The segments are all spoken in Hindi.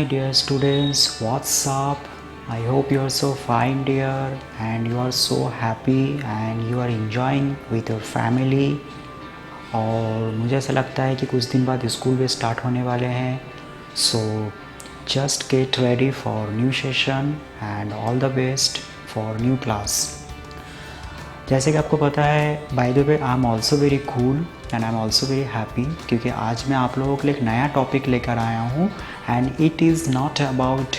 dear students, what's up? I hope you are so fine dear and you are so happy and you are enjoying with your family. और मुझे ऐसा लगता है कि कुछ दिन बाद स्कूल भी स्टार्ट होने वाले हैं. So just get ready for new session and all the best for new class. जैसे कि आपको पता है, by the way I am also very cool and I am also very happy क्योंकि आज मैं आप लोगों के लिए एक नया टॉपिक लेकर आया हूँ and it is not about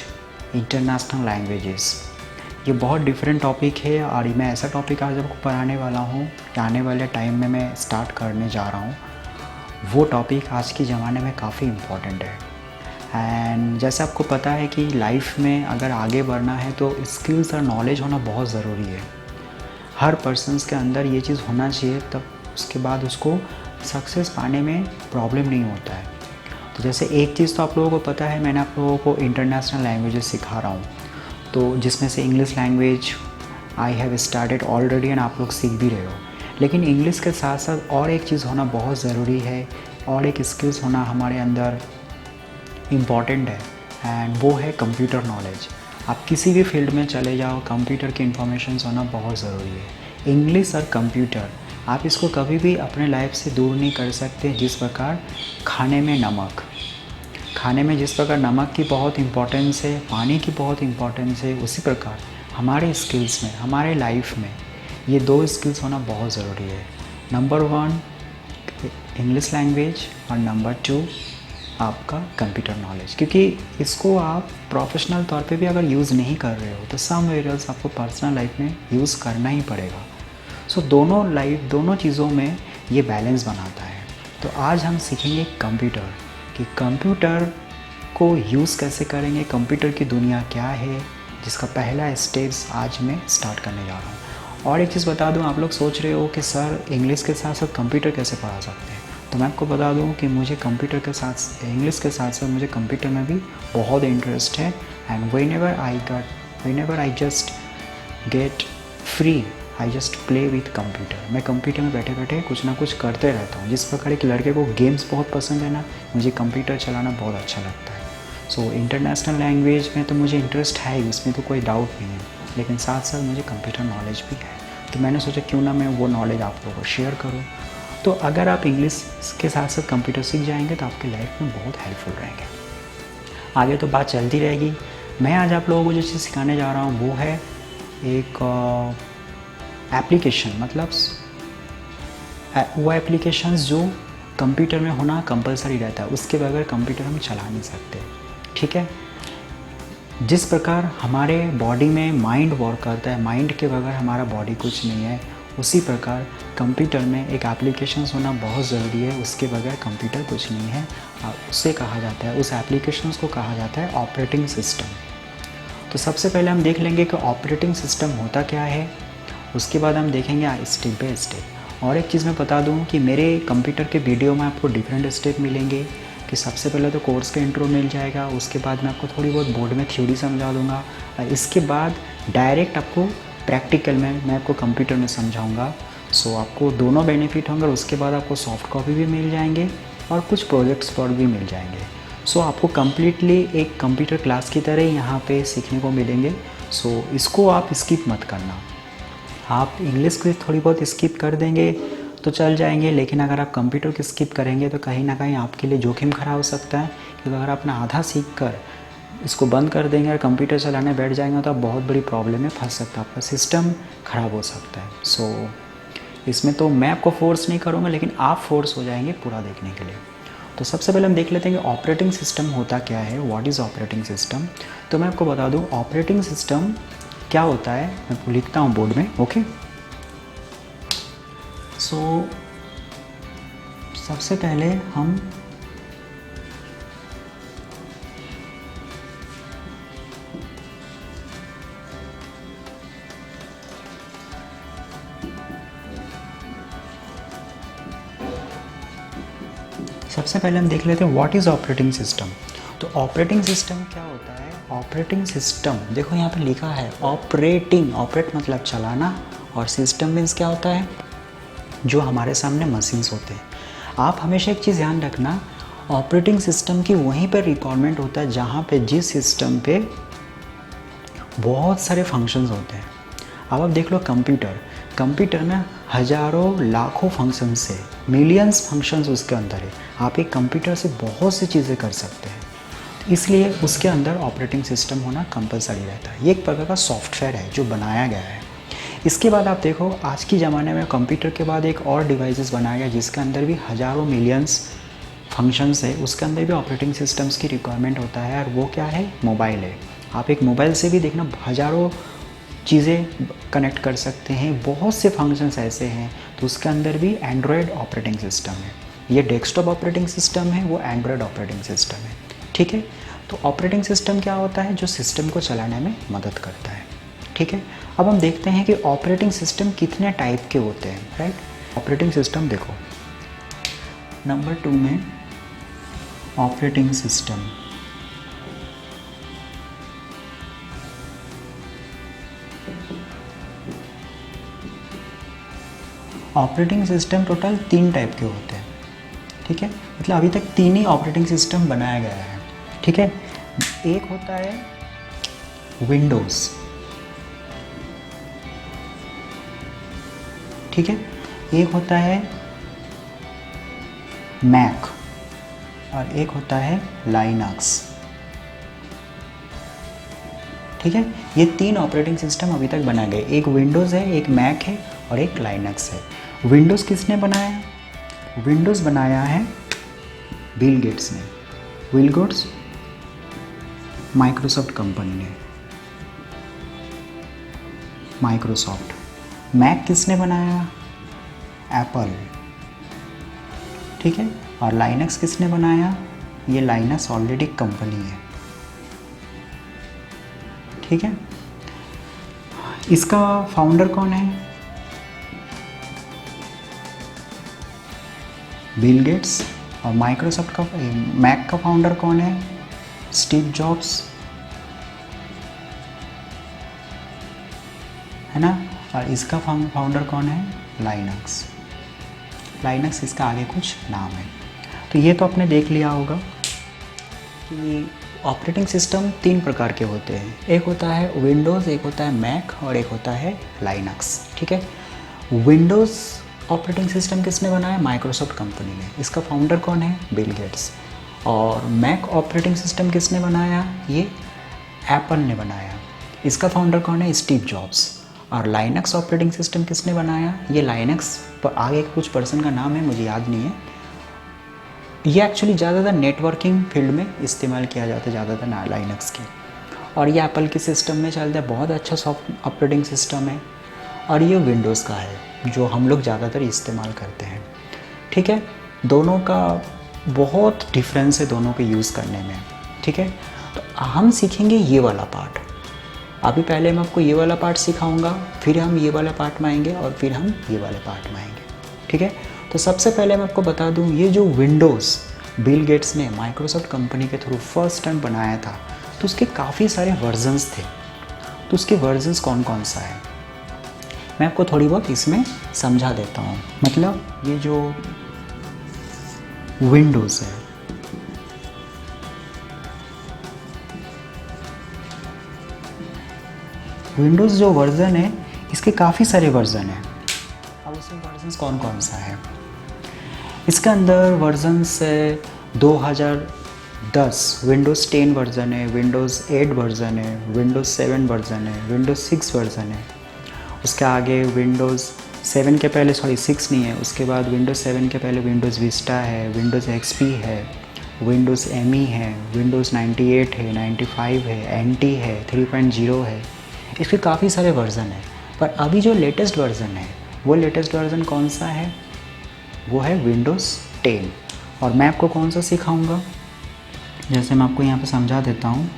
international languages. ये बहुत डिफरेंट टॉपिक है और मैं ऐसा टॉपिक आज आपको पढ़ाने वाला हूँ कि आने वाले टाइम में मैं स्टार्ट करने जा रहा हूँ. वो टॉपिक आज के ज़माने में काफ़ी इम्पॉर्टेंट है. एंड जैसे आपको पता है कि लाइफ में अगर आगे बढ़ना है तो स्किल्स और नॉलेज होना बहुत ज़रूरी है. हर पर्सन्स के अंदर ये चीज़ होना चाहिए, तब उसके बाद उसको सक्सेस पाने में प्रॉब्लम नहीं होता है. तो जैसे एक चीज़ तो आप लोगों को पता है, मैंने आप लोगों को इंटरनेशनल लैंग्वेजेस सिखा रहा हूँ, तो जिसमें से English language I have started already and आप लोग सीख भी रहे हो. लेकिन इंग्लिश के साथ साथ और एक चीज़ होना बहुत ज़रूरी है और एक स्किल्स होना हमारे अंदर इम्पॉर्टेंट है एंड वो है कंप्यूटर नॉलेज. आप किसी भी फील्ड में चले जाओ, कंप्यूटर की इन्फॉर्मेशन होना बहुत ज़रूरी है. इंग्लिश और कंप्यूटर आप इसको कभी भी अपने लाइफ से दूर नहीं कर सकते. जिस प्रकार खाने में जिस प्रकार नमक की बहुत इम्पोर्टेंस है, पानी की बहुत इम्पोर्टेंस है, उसी प्रकार हमारे स्किल्स में, हमारे लाइफ में ये दो स्किल्स होना बहुत ज़रूरी है. नंबर 1 इंग्लिश लैंग्वेज और नंबर 2 आपका कंप्यूटर नॉलेज. क्योंकि इसको आप प्रोफेशनल तौर पे भी अगर यूज़ नहीं कर रहे हो तो समवेयर एल्स आपको पर्सनल लाइफ में यूज़ करना ही पड़ेगा. सो दोनों चीज़ों में ये बैलेंस बनाता है. तो आज हम सीखेंगे कंप्यूटर, कि कंप्यूटर को यूज़ कैसे करेंगे, कंप्यूटर की दुनिया क्या है, जिसका पहला स्टेप्स आज मैं स्टार्ट करने जा रहा हूँ. और एक चीज़ बता दूँ, आप लोग सोच रहे हो कि सर इंग्लिश के साथ साथ कंप्यूटर कैसे पढ़ा सकते हैं. तो मैं आपको बता दूं कि मुझे कंप्यूटर के साथ, इंग्लिश के साथ साथ मुझे कंप्यूटर में भी बहुत इंटरेस्ट है. And whenever I just get free, I just play with computer. मैं कंप्यूटर में बैठे बैठे कुछ ना कुछ करते रहता हूँ. जिस प्रकार एक लड़के को गेम्स बहुत पसंद है ना, मुझे कंप्यूटर चलाना बहुत अच्छा लगता है. सो इंटरनेशनल लैंग्वेज में तो मुझे इंटरेस्ट है ही, उसमें तो कोई डाउट नहीं है, लेकिन साथ साथ मुझे कंप्यूटर नॉलेज भी है. तो मैंने सोचा क्यों ना मैं वो नॉलेज आप लोगों को शेयर करूँ. तो अगर आप इंग्लिश के साथ साथ कंप्यूटर सीख जाएंगे तो आपकी लाइफ में बहुत हेल्पफुल रहेंगे. आगे तो बात चलती रहेगी. मैं आज आप लोगों को जो चीज़ सिखाने जा रहा हूँ वो है एक एप्लीकेशन, मतलब वो एप्लीकेशंस जो कंप्यूटर में होना कंपलसरी रहता है. उसके बगैर कंप्यूटर हम चला नहीं सकते. ठीक है. जिस प्रकार हमारे बॉडी में माइंड वर्क करता है, माइंड के बगैर हमारा बॉडी कुछ नहीं है, उसी प्रकार कंप्यूटर में एक एप्लीकेशंस होना बहुत ज़रूरी है. उसके बगैर कंप्यूटर कुछ नहीं है. उसे कहा जाता है, उस एप्लीकेशंस को कहा जाता है ऑपरेटिंग सिस्टम. तो सबसे पहले हम देख लेंगे कि ऑपरेटिंग सिस्टम होता क्या है. उसके बाद हम देखेंगे स्टेप बाय स्टेप. और एक चीज़ मैं बता दूं कि मेरे कंप्यूटर के वीडियो में आपको डिफरेंट स्टेप मिलेंगे. कि सबसे पहले तो कोर्स का इंट्रो मिल जाएगा, उसके बाद मैं आपको थोड़ी बहुत बोर्ड में थ्योरी समझा दूँगा, इसके बाद डायरेक्ट आपको प्रैक्टिकल में मैं आपको कंप्यूटर में समझाऊंगा. सो आपको दोनों बेनिफिट होंगे. और उसके बाद आपको सॉफ्ट कॉपी भी मिल जाएंगे और कुछ प्रोजेक्ट्स वर्क भी मिल जाएंगे. सो आपको कम्प्लीटली एक कंप्यूटर क्लास की तरह यहाँ पे सीखने को मिलेंगे. सो इसको आप स्किप मत करना. आप इंग्लिश को थोड़ी बहुत स्किप कर देंगे तो चल जाएंगे, लेकिन अगर आप कंप्यूटर को स्किप करेंगे तो कहीं ना कहीं आपके लिए जोखिम खड़ा हो सकता है. क्योंकि अगर अपना आधा सीख कर इसको बंद कर देंगे और कंप्यूटर चलाने बैठ जाएंगे तो आप बहुत बड़ी प्रॉब्लम में फंस सकते हैं. आपका सिस्टम ख़राब हो सकता है. सो इसमें तो मैं आपको फोर्स नहीं करूँगा, लेकिन आप फोर्स हो जाएंगे पूरा देखने के लिए. तो सबसे पहले हम देख लेते हैं कि ऑपरेटिंग सिस्टम होता क्या है. What is operating system. तो मैं आपको बता दूँ ऑपरेटिंग सिस्टम क्या होता है. मैं आपको लिखता हूँ बोर्ड में. ओके. सो सबसे पहले हम देख लेते हैं व्हाट इज़ ऑपरेटिंग सिस्टम. तो ऑपरेटिंग सिस्टम क्या होता है. ऑपरेटिंग सिस्टम देखो यहाँ पे लिखा है ऑपरेटिंग. ऑपरेट मतलब चलाना और सिस्टम मीन्स क्या होता है, जो हमारे सामने मशीन्स होते हैं. आप हमेशा एक चीज़ ध्यान रखना, ऑपरेटिंग सिस्टम की वहीं पर रिक्वायरमेंट होता है जहाँ पे जिस सिस्टम पे बहुत सारे फंक्शंस होते हैं। अब आप देख लो कंप्यूटर में हज़ारों लाखों फंक्शंस है, मिलियंस फंक्शंस उसके अंदर है। आप एक कंप्यूटर से बहुत सी चीज़ें कर सकते हैं, इसलिए उसके अंदर ऑपरेटिंग सिस्टम होना कंपलसरी रहता है। ये एक प्रकार का सॉफ्टवेयर है जो बनाया गया है। इसके बाद आप देखो आज के ज़माने में कंप्यूटर के बाद एक और डिवाइसेस बनाया गया जिसके अंदर भी हज़ारों मिलियंस फंक्शंस है, उसके अंदर भी ऑपरेटिंग सिस्टम्स की रिक्वायरमेंट होता है। और वो क्या है? मोबाइल है। आप एक मोबाइल से भी देखना हज़ारों चीज़ें कनेक्ट कर सकते हैं, बहुत से फंक्शंस ऐसे हैं, तो उसके अंदर भी एंड्रॉयड ऑपरेटिंग सिस्टम है। ये डेस्कटॉप ऑपरेटिंग सिस्टम है, वो एंड्रॉयड ऑपरेटिंग सिस्टम है। ठीक है, तो ऑपरेटिंग सिस्टम क्या होता है? जो सिस्टम को चलाने में मदद करता है। ठीक है, अब हम देखते हैं कि ऑपरेटिंग सिस्टम कितने टाइप के होते हैं। राइट, ऑपरेटिंग सिस्टम देखो, नंबर 2 में operating system. Operating system total 3 type के होते हैं। ठीक है, मतलब अभी तक 3 ही ऑपरेटिंग सिस्टम बनाया गया है। ठीक है, एक होता है विंडोज़। ठीक है, एक होता है मैक और एक होता है लाइनक्स। ठीक है, ये 3 ऑपरेटिंग सिस्टम अभी तक बनाए गए। एक विंडोज़ है, एक मैक है और एक लाइनक्स है। विंडोज़ किसने बनाया? विंडोज़ बनाया है बिल गेट्स ने। बिल गेट्स माइक्रोसॉफ्ट कंपनी ने, माइक्रोसॉफ्ट। मैक किसने बनाया? एप्पल। ठीक है, और लाइनक्स किसने बनाया? ये लाइनक्स ऑलरेडी कंपनी है। ठीक है, इसका फाउंडर कौन है? Bill Gates. और माइक्रोसॉफ्ट का मैक का फाउंडर कौन है? स्टीव जॉब्स, है ना। और इसका फाउंडर कौन है? लाइनक्स। लाइनक्स इसका आगे कुछ नाम है। तो ये तो आपने देख लिया होगा कि ऑपरेटिंग सिस्टम 3 प्रकार के होते हैं। एक होता है विंडोज़, एक होता है मैक और एक होता है लाइनक्स। ठीक है, विंडोज़ ऑपरेटिंग सिस्टम किसने बनाया? माइक्रोसॉफ्ट कंपनी ने। इसका फाउंडर कौन है? Bill Gates. और मैक ऑपरेटिंग सिस्टम किसने बनाया? ये एप्पल ने बनाया। इसका फाउंडर कौन है? Steve jobs. और लाइनक्स ऑपरेटिंग सिस्टम किसने बनाया? ये लाइनक्स पर आगे कुछ पर्सन का नाम है, मुझे याद नहीं है। ये एक्चुअली ज़्यादातर नेटवर्किंग फील्ड में इस्तेमाल किया जाता है, ज़्यादातर लाइनक्स की। और ये एप्पल के सिस्टम में चलता है, बहुत अच्छा सॉफ्ट ऑपरेटिंग सिस्टम है। और ये विंडोज़ का है जो हम लोग ज़्यादातर इस्तेमाल करते हैं। ठीक है, दोनों का बहुत डिफरेंस है दोनों के यूज़ करने में। ठीक है, तो हम सीखेंगे ये वाला पार्ट। अभी पहले मैं आपको ये वाला पार्ट सिखाऊंगा, फिर हम ये वाला पार्ट में आएंगे और फिर हम ये वाले पार्ट में आएंगे। ठीक है, तो सबसे पहले मैं आपको बता दूं, ये जो विंडोज़ बिल गेट्स ने माइक्रोसॉफ्ट कंपनी के थ्रू फर्स्ट टाइम बनाया था, तो उसके काफ़ी सारे वर्जन्स थे। तो उसके वर्जन्स कौन कौन सा है मैं आपको थोड़ी बहुत इसमें समझा देता हूँ। मतलब ये जो विंडोज़ है, विंडोज़ जो वर्ज़न है इसके काफ़ी सारे वर्ज़न हैं। अब उसमें वर्जन्स कौन कौन सा है? इसके अंदर वर्जन्स है 2010 विंडोज़ 10 वर्ज़न है, विंडोज़ 8 वर्ज़न है, विंडोज़ 7 वर्ज़न है, विंडोज़ 6 वर्ज़न है। उसके आगे विंडोज़ 7 के पहले 6 नहीं है, उसके बाद विंडोज़ 7 के पहले विंडोज़ विस्टा है, विंडोज़ एक्सपी है, विंडोज़ एमई है, विंडोज़ 98 है, 95 है, एनटी है, 3.0 है। इसके काफ़ी सारे वर्ज़न हैं। पर अभी जो लेटेस्ट वर्ज़न है, वो लेटेस्ट वर्ज़न कौन सा है? वो है विंडोज़ 10। और मैं आपको कौन सा सिखाऊंगा, जैसे मैं आपको यहाँ पे समझा देता हूँ।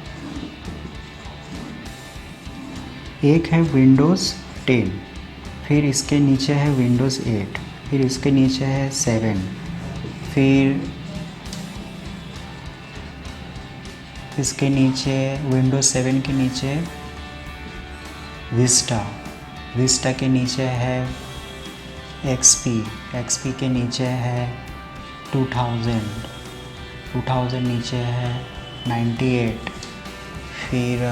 एक है विंडोज़ 10, फिर इसके नीचे है विंडोज़ 8, फिर इसके नीचे है 7, फिर इसके नीचे विंडोज़ 7 के नीचे विस्टा, विस्टा के नीचे है एक्सपी, एक्सपी के नीचे है 2000, 2000 नीचे है 98, फिर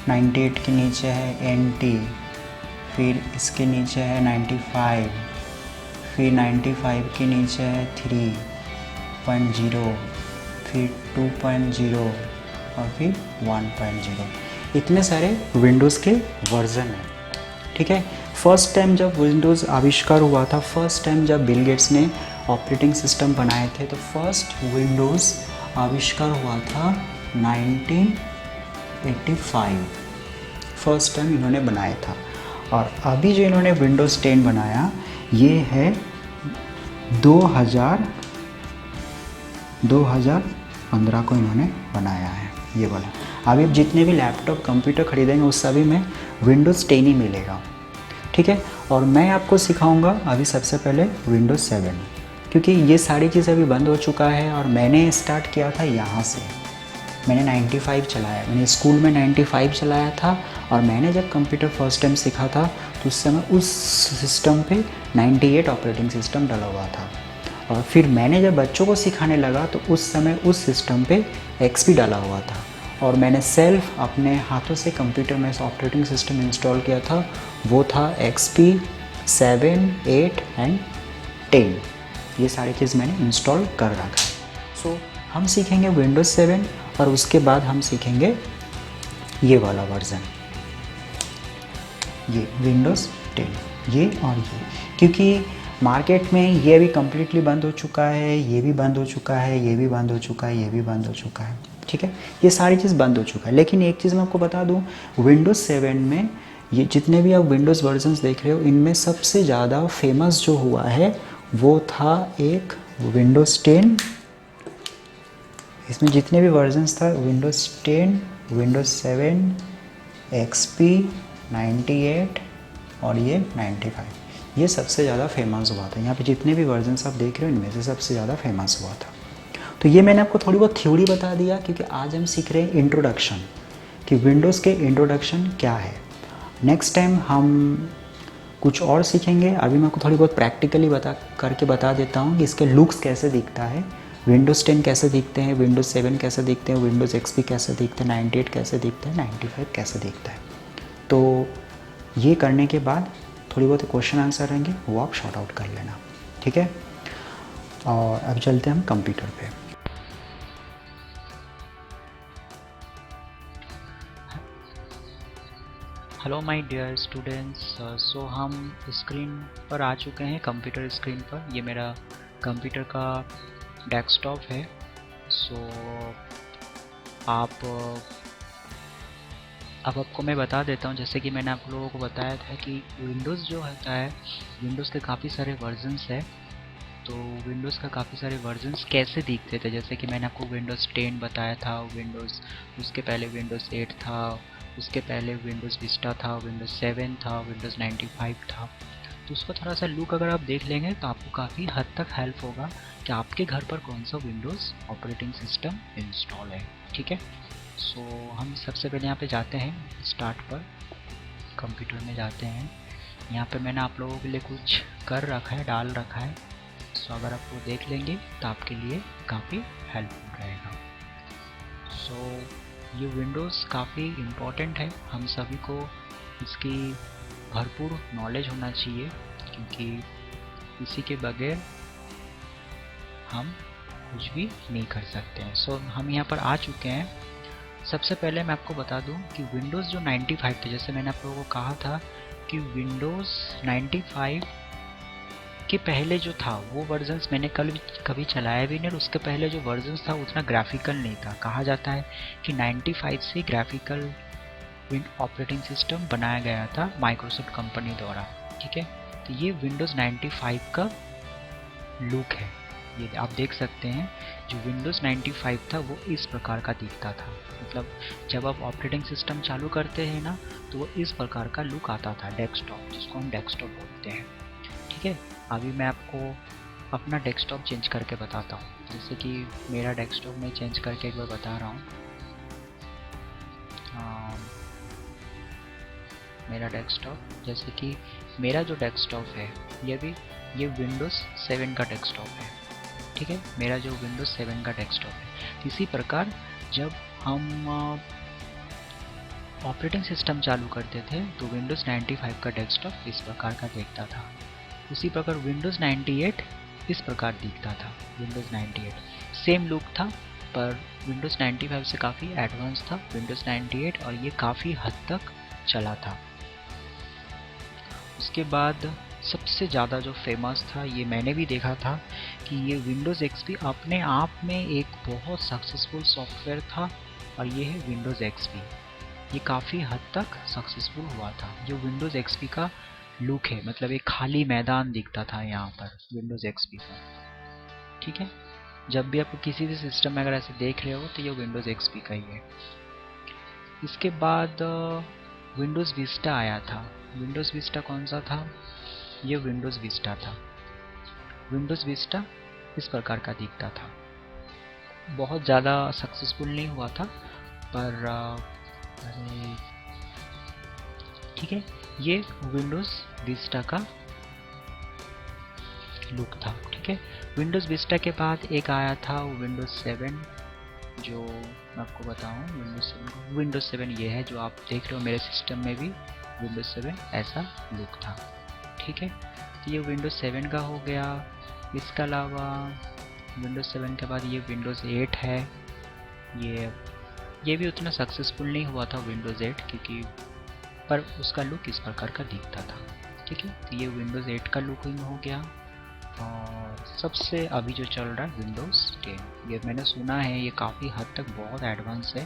98 के नीचे है NT, फिर इसके नीचे है 95, फिर 95 के नीचे है 3.0, फिर 2.0 और फिर 1.0। इतने सारे विंडोज़ के वर्ज़न हैं, ठीक है। फर्स्ट टाइम जब विंडोज़ आविष्कार हुआ था, फर्स्ट टाइम जब बिल गेट्स ने ऑपरेटिंग सिस्टम बनाए थे, तो फर्स्ट विंडोज़ आविष्कार हुआ था 1985, फर्स्ट टाइम इन्होंने बनाया था। और अभी जो इन्होंने विंडोज़ 10 बनाया ये है 2015 को इन्होंने बनाया है ये वाला। अभी आप जितने भी लैपटॉप कंप्यूटर खरीदेंगे उस सभी में विंडोज़ 10 ही मिलेगा, ठीक है। और मैं आपको सिखाऊंगा अभी सबसे पहले विंडोज़ 7, क्योंकि ये सारी चीज़ें अभी बंद हो चुका है और मैंने स्टार्ट किया था यहाँ से। मैंने 95 चलाया, मैंने स्कूल में 95 चलाया था। और मैंने जब कंप्यूटर फर्स्ट टाइम सीखा था तो उस समय उस सिस्टम पे 98 ऑपरेटिंग सिस्टम डला हुआ था। और फिर मैंने जब बच्चों को सिखाने लगा तो उस समय उस सिस्टम पे XP डाला हुआ था। और मैंने सेल्फ अपने हाथों से कंप्यूटर में ऑपरेटिंग सिस्टम इंस्टॉल किया था, वो था XP 7, 8 एंड 10। ये सारी चीज़ मैंने इंस्टॉल कर रखा है। सो हम सीखेंगे विंडोज़ 7 और उसके बाद हम सीखेंगे ये वाला वर्ज़न, ये विंडोज़ 10, ये और ये। क्योंकि मार्केट में ये अभी कम्प्लीटली बंद हो चुका है, ये भी बंद हो चुका है, ये भी बंद हो चुका है, ये भी बंद हो चुका है, ठीक है। ये सारी चीज़ बंद हो चुका है। लेकिन एक चीज़ मैं आपको बता दूं, विंडोज़ 7 में ये जितने भी आप विंडोज़ वर्जन्स देख रहे हो इनमें सबसे ज़्यादा फेमस जो हुआ है वो था एक विंडोज़ 10। इसमें जितने भी वर्जन्स था विंडोज़ 10, विंडोज़ 7, XP 98 और ये 95, ये सबसे ज़्यादा फेमस हुआ था। यहाँ पे जितने भी वर्जन्स आप देख रहे हो इनमें से सबसे ज़्यादा फेमस हुआ था। तो ये मैंने आपको थोड़ी बहुत थ्योरी बता दिया, क्योंकि आज हम सीख रहे हैं इंट्रोडक्शन कि विंडोज़ के इंट्रोडक्शन क्या है। नेक्स्ट टाइम हम कुछ और सीखेंगे। अभी मैं आपको थोड़ी बहुत प्रैक्टिकली बता देता हूँ कि इसके लुक्स कैसे दिखता है, विंडोज़ 10 कैसे दिखते हैं, विंडोज़ 7 कैसे दिखते हैं, विंडोज़ XP कैसे दिखते हैं, 98 कैसे दिखते हैं, 95 कैसे दिखता है। तो ये करने के बाद थोड़ी बहुत क्वेश्चन आंसर रहेंगे, वो आप शॉर्ट आउट कर लेना, ठीक है। और अब चलते हैं हम कंप्यूटर पे। हेलो माय डियर स्टूडेंट्स, सो हम स्क्रीन पर आ चुके हैं, कंप्यूटर स्क्रीन पर। ये मेरा कंप्यूटर का डेस्कटॉप है। सो अब आपको मैं बता देता हूँ, जैसे कि मैंने आप लोगों को बताया था कि विंडोज़ जो होता है, विंडोज़ के काफ़ी सारे वर्जन्स है। तो विंडोज़ का काफ़ी सारे वर्जन्स कैसे दिखते थे, जैसे कि मैंने आपको विंडोज़ 10 बताया था, विंडोज़ उसके पहले विंडोज़ 8 था, उसके पहले विंडोज़ विस्टा था, विंडोज़ 7 था, विंडोज़ 95 था। तो उसका थोड़ा सा लुक अगर आप देख लेंगे तो आपको काफ़ी हद तक हेल्प होगा कि आपके घर पर कौन सा विंडोज़ ऑपरेटिंग सिस्टम इंस्टॉल है, ठीक है। सो हम सबसे पहले यहाँ पे जाते हैं स्टार्ट पर, कंप्यूटर में जाते हैं। यहाँ पे मैंने आप लोगों के लिए कुछ कर रखा है, डाल रखा है। सो अगर आप वो देख लेंगे तो आपके लिए काफ़ी हेल्पफुल रहेगा। सो ये विंडोज़ काफ़ी इम्पोर्टेंट है, हम सभी को इसकी भरपूर नॉलेज होना चाहिए, क्योंकि इसी के बगैर हम कुछ भी नहीं कर सकते हैं। सो हम यहाँ पर आ चुके हैं। सबसे पहले मैं आपको बता दूं कि विंडोज़ जो 95 थे, जैसे मैंने आप लोगों को कहा था कि विंडोज़ 95 के पहले जो था वो वर्जन्स मैंने कभी चलाया भी नहीं, और उसके पहले जो वर्जन्स था उतना ग्राफिकल नहीं था। कहा जाता है कि 95 से ग्राफिकल ऑपरेटिंग सिस्टम बनाया गया था माइक्रोसॉफ्ट कंपनी द्वारा, ठीक है। तो ये विंडोज़ 95 का लुक है, ये आप देख सकते हैं। जो विंडोज़ 95 था वो इस प्रकार का दिखता था, मतलब जब आप ऑपरेटिंग सिस्टम चालू करते हैं ना तो वो इस प्रकार का लुक आता था, डेस्कटॉप, जिसको हम डेस्कटॉप बोलते हैं, ठीक है। अभी मैं आपको अपना डेस्कटॉप चेंज करके बताता हूँ, जैसे कि मेरा डेस्कटॉप मैं चेंज करके एक बार बता रहा हूँ। मेरा डेस्कटॉप, जैसे कि मेरा जो डेस्कटॉप है ये भी ये विंडोज़ 7 का डेस्कटॉप है, ठीक है, मेरा जो विंडोज़ 7 का डेस्कटॉप है। इसी प्रकार जब हम ऑपरेटिंग सिस्टम चालू करते थे तो विंडोज़ 95 का डेस्कटॉप इस प्रकार का दिखता था। उसी प्रकार विंडोज़ 98 इस प्रकार दिखता था। विंडोज़ 98 सेम लुक था, पर विंडोज़ 95 से काफ़ी एडवांस था विंडोज़ 98, और ये काफ़ी हद तक चला था। उसके बाद सबसे ज़्यादा जो फेमस था, ये मैंने भी देखा था कि ये विंडोज़ एक्सपी अपने आप में एक बहुत सक्सेसफुल सॉफ्टवेयर था, और ये है विंडोज़ एक्सपी। ये काफ़ी हद तक सक्सेसफुल हुआ था। जो विंडोज़ एक्सपी का लुक है, मतलब एक खाली मैदान दिखता था यहाँ पर विंडोज़ एक्सपी का, ठीक है। जब भी आप किसी भी सिस्टम में अगर ऐसे देख रहे हो तो ये विंडोज़ एक्सपी का ही है। इसके बाद विंडोज़ विस्टा आया था। विंडोज़ विस्टा कौन सा था? ये विंडोज़ विस्टा था। विंडोज़ विस्टा इस प्रकार का दिखता था। बहुत ज़्यादा सक्सेसफुल नहीं हुआ था, पर अरे ठीक है, ये विंडोज़ विस्टा का लुक था, ठीक है। विंडोज़ विस्टा के बाद एक आया था विंडोज़ 7, जो मैं आपको बताऊं विंडोज़ 7 ये है जो आप देख रहे हो मेरे सिस्टम में भी विंडोज़ 7 ऐसा लुक था, ठीक है। तो ये विंडोज़ 7 का हो गया। इसके अलावा विंडोज़ 7 के बाद ये विंडोज़ 8 है। ये भी उतना सक्सेसफुल नहीं हुआ था विंडोज़ 8, क्योंकि पर उसका लुक इस प्रकार का दिखता था, ठीक है। तो ये विंडोज़ 8 का लुकिंग हो गया। और सबसे अभी जो चल रहा है विंडोज़ 10, ये मैंने सुना है ये काफ़ी हद तक बहुत एडवांस है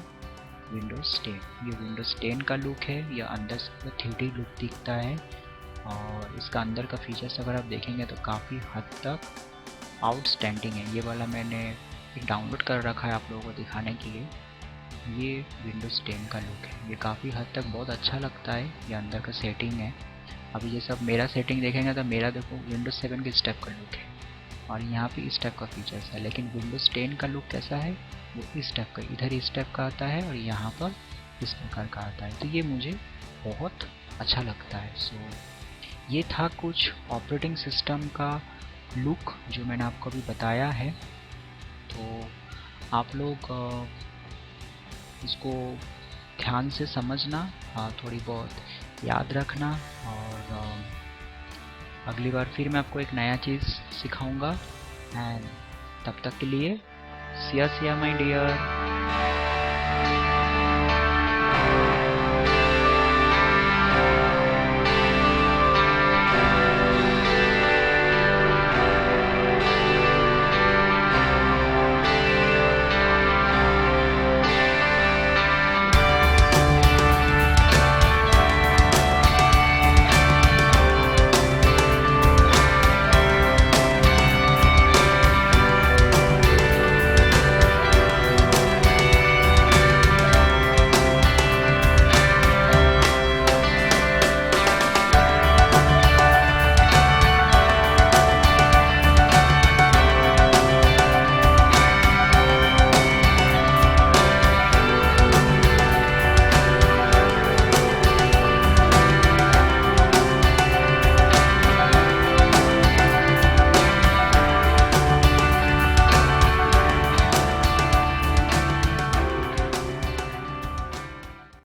विंडोज़ 10। ये विंडोज़ 10 का लुक है, ये अंदर से 3D लुक दिखता है, और इसका अंदर का फीचर्स अगर आप देखेंगे तो काफ़ी हद तक आउटस्टैंडिंग है। ये वाला मैंने डाउनलोड कर रखा है आप लोगों को दिखाने के लिए। ये विंडोज़ 10 का लुक है, ये काफ़ी हद तक बहुत अच्छा लगता है। ये अंदर का सेटिंग है। अभी जैसे आप मेरा सेटिंग देखेंगे तो मेरा देखो विंडोज़ 7 के इस टाइप का लुक है, और यहाँ पे इस टाइप का फीचर्स है। लेकिन विंडोज़ 10 का लुक कैसा है, वो इस टाइप का, इधर इस टाइप का आता है और यहाँ पर इस प्रकार का आता है। तो ये मुझे बहुत अच्छा लगता है। सो ये था कुछ ऑपरेटिंग सिस्टम का लुक जो मैंने आपको अभी बताया है। तो आप लोग इसको ध्यान से समझना, थोड़ी बहुत याद रखना, और अगली बार फिर मैं आपको एक नया चीज़ सिखाऊंगा। एंड तब तक के लिए सिया सिया माय डियर।